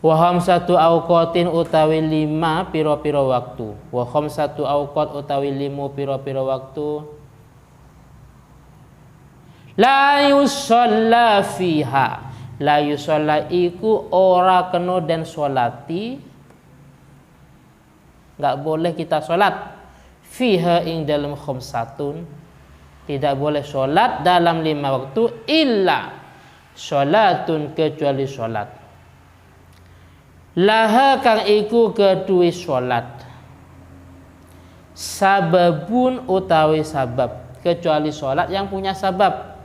Wa khamsatu awqatin utawi 5 pira-pira waktu. Wa khamsatu awqat utawi 5 pira-pira waktu. La yusalla fiha. La yusalla iku ora kena den sholati. Enggak boleh kita sholat fiha ing dalam khamsatun. Tidak boleh sholat dalam 5 waktu illa sholatun kecuali sholat. Laha kang iku kedue sholat. Sababun utawi sabab, kecuali sholat yang punya sabab.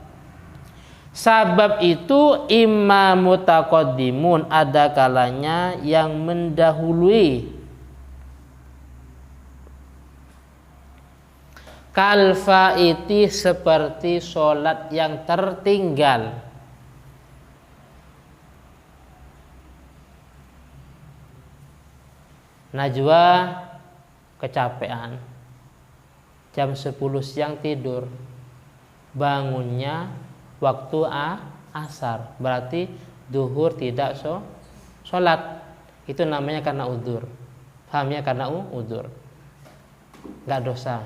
Sabab itu imma mutaqaddimun, ada kalanya yang mendahului. Kal faiti, seperti sholat yang tertinggal. Najwa kecapean, jam 10 siang tidur, bangunnya waktu asar, berarti duhur tidak sholat. Itu namanya karena udzur. Pahamnya karena udzur, nggak dosa.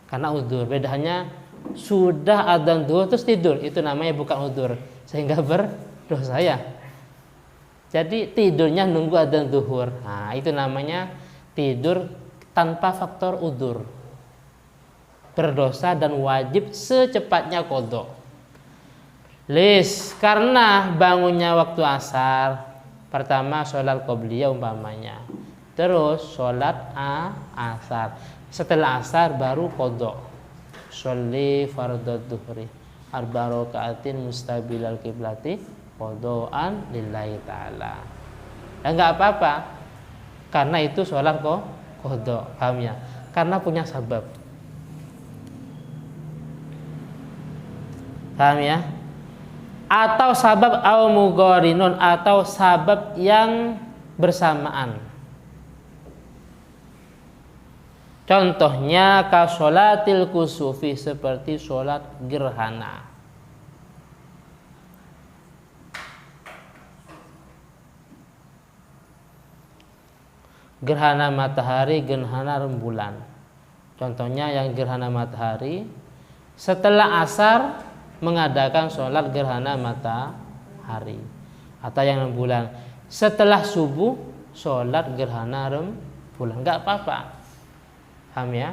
Karena udzur, bedanya sudah adzan duhur terus tidur, itu namanya bukan udzur, sehingga berdosa ya. Jadi tidurnya nunggu adzan zuhur. Nah, itu namanya tidur tanpa faktor udzur. Berdosa dan wajib secepatnya qadha. Karena bangunnya waktu asar, pertama sholat qobliyah umpamanya. Terus sholat asar. Setelah asar baru qadha. Sholli fardhu dhuhri arba rakaatin mustabilal qiblati qadhaan lillahi ta'ala. Ya enggak apa-apa, karena itu sholat qadha, paham ya? Karena punya sabab, paham ya? Atau sabab au mugharinun, atau sabab yang bersamaan. Contohnya ka sholatil kusufi, seperti sholat gerhana. Gerhana matahari, gerhana rembulan. Contohnya yang gerhana matahari, setelah asar mengadakan sholat gerhana matahari. Atau yang rembulan, setelah subuh sholat gerhana rembulan. Enggak apa-apa, paham ya?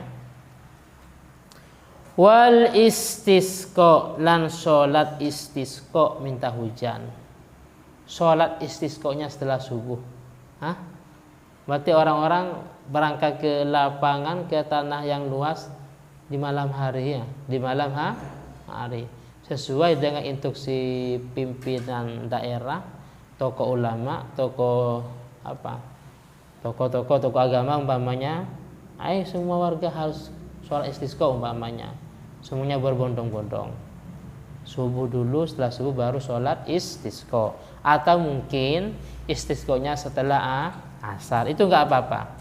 Wal istisqa, lan sholat istisqa, minta hujan. Sholat istisqanya setelah subuh. Berarti orang-orang berangkat ke lapangan, ke tanah yang luas di malam hari ya, di malam hari, sesuai dengan instruksi pimpinan daerah, tokoh ulama, tokoh agama umpamanya. Semua warga harus sholat istisqa umpamanya. Semuanya berbondong-bondong. Subuh dulu, setelah subuh baru sholat istisqa. Atau mungkin istisqanya setelah asar, itu enggak apa-apa.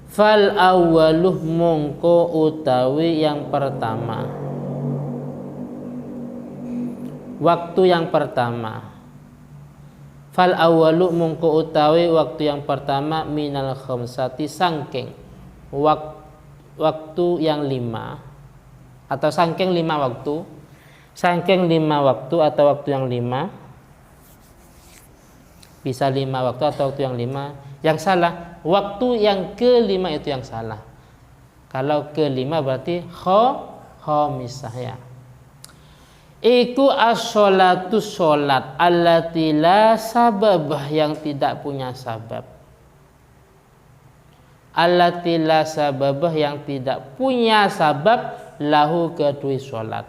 Fal awwaluh, mongko utawi yang pertama, waktu yang pertama. Fal awwalu, mongko utawi waktu yang pertama, minal khamsati, sangking waktu yang 5, atau sangking 5 waktu. Sangking 5 waktu atau waktu yang 5. Bisa 5 waktu atau waktu yang 5. Yang salah, waktu yang ke-5 itu yang salah. Kalau ke-5 berarti khamisah ya. Iku as-sholatu, sholat allati la sababah, yang tidak punya sabab. Allati la sababah, yang tidak punya sabab, lahu kedua sholat.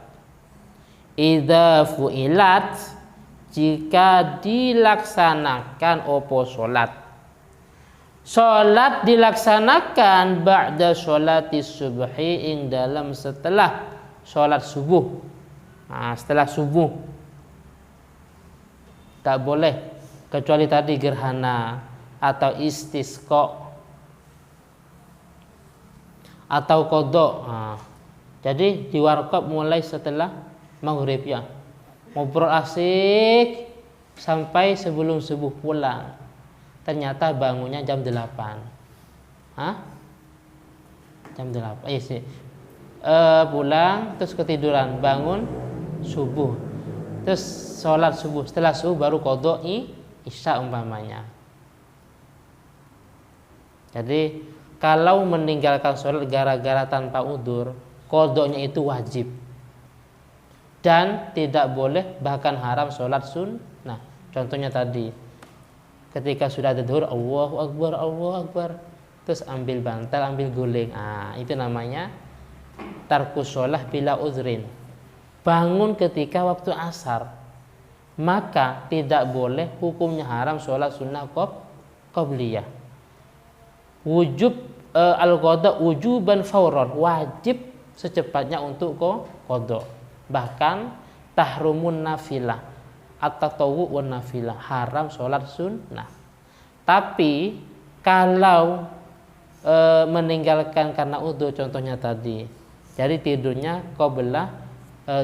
Idza fu'ilat, jika dilaksanakan opo sholat. Sholat dilaksanakan ba'da sholati subhi, ing dalam setelah sholat subuh. Setelah subuh tak boleh, kecuali tadi gerhana atau istisqa atau qadha. Jadi diwakaf mulai setelah maghrib ya. ngobrol asik sampai sebelum subuh pulang. Ternyata bangunnya jam 8. Hah? Jam 8. Sih. Pulang terus ketiduran, bangun subuh. Terus sholat subuh. Setelah subuh baru qadha isya umpamanya. Jadi kalau meninggalkan sholat gara-gara tanpa udzur, qadhanya itu wajib. Dan tidak boleh, bahkan haram sholat sunnah. Contohnya tadi, ketika sudah ada zuhur, Allahu Akbar, terus ambil bantal, ambil guling, itu namanya tarkus sholah bila uzrin. Bangun ketika waktu asar, maka tidak boleh, hukumnya haram sholat sunnah qobliyah. Wujub al-qadha wujuban fauron, wajib secepatnya untuk qadha. Bahkan tahrumun nafilah at-tatawwu wan nafilah, haram sholat sunnah. Tapi kalau meninggalkan karena udzur, contohnya tadi, jadi tidurnya qabla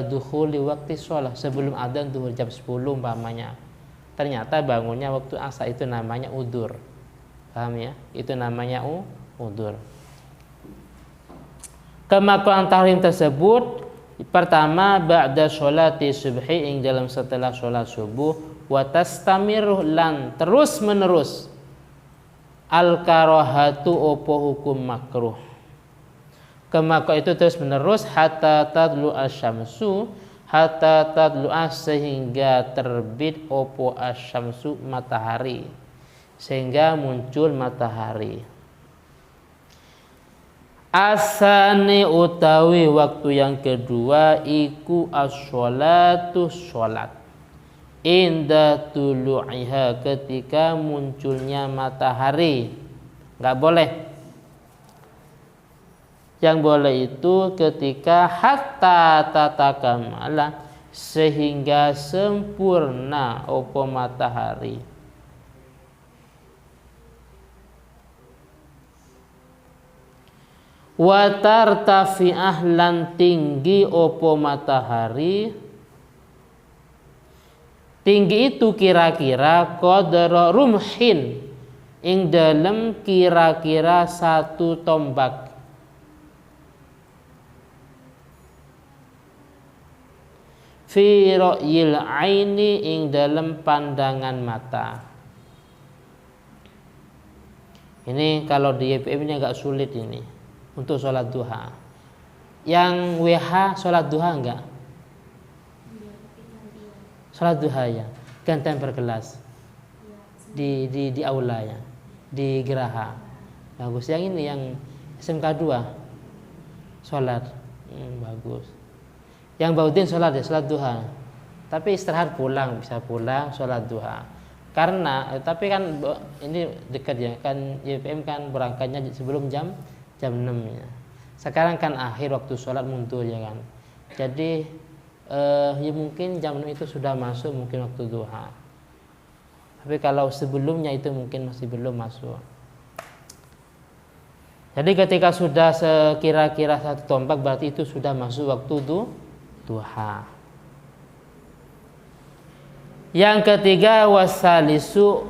dukhuli waktu sholat, sebelum adzan zuhur jam 10 umpamanya, ternyata bangunnya waktu asar, itu namanya udzur. Paham ya? Itu namanya udzur. Kemakuan tahrim tersebut, pertama ba'da sholati subhi, ing dalam setelah sholat subuh, wa tastamiru lan terus menerus al karahatu opo hukum makruh. Kemaka itu terus menerus hatta tadlu asyamsu, hatta tadlu sehingga terbit opo asyamsu matahari, sehingga muncul matahari. Asani utawi waktu yang kedua iku as-sholatu sholat, inda tulu'iha, ketika munculnya matahari. Nggak boleh. Yang boleh itu ketika hatta tatakamala, sehingga sempurna opo matahari. Wa tartafi'ah, lan tinggi opo matahari. Tinggi itu kira-kira qadra rumhin, ing dalam kira-kira 1 tombak. Fi ra'yil aini, ing dalam pandangan mata. Ini kalau di YPM ini agak sulit ini untuk sholat duha. Yang WH sholat duha enggak? Sholat duha ya, gantian per kelas di aula ya, di geraha. Bagus. Yang ini yang SMK 2 sholat bagus. Yang Baudin sholat ya, sholat duha. Tapi istirahat pulang, bisa pulang sholat duha. Karena tapi kan ini dekat ya, kan YPM kan berangkatnya sebelum jam 6 ya. Sekarang kan akhir waktu sholat mundur ya kan. Jadi ya mungkin jam 6 itu sudah masuk mungkin waktu duha. Tapi kalau sebelumnya itu mungkin masih belum masuk. Jadi ketika sudah sekira-kira 1 tombak berarti itu sudah masuk waktu duha. Yang ketiga wasalisu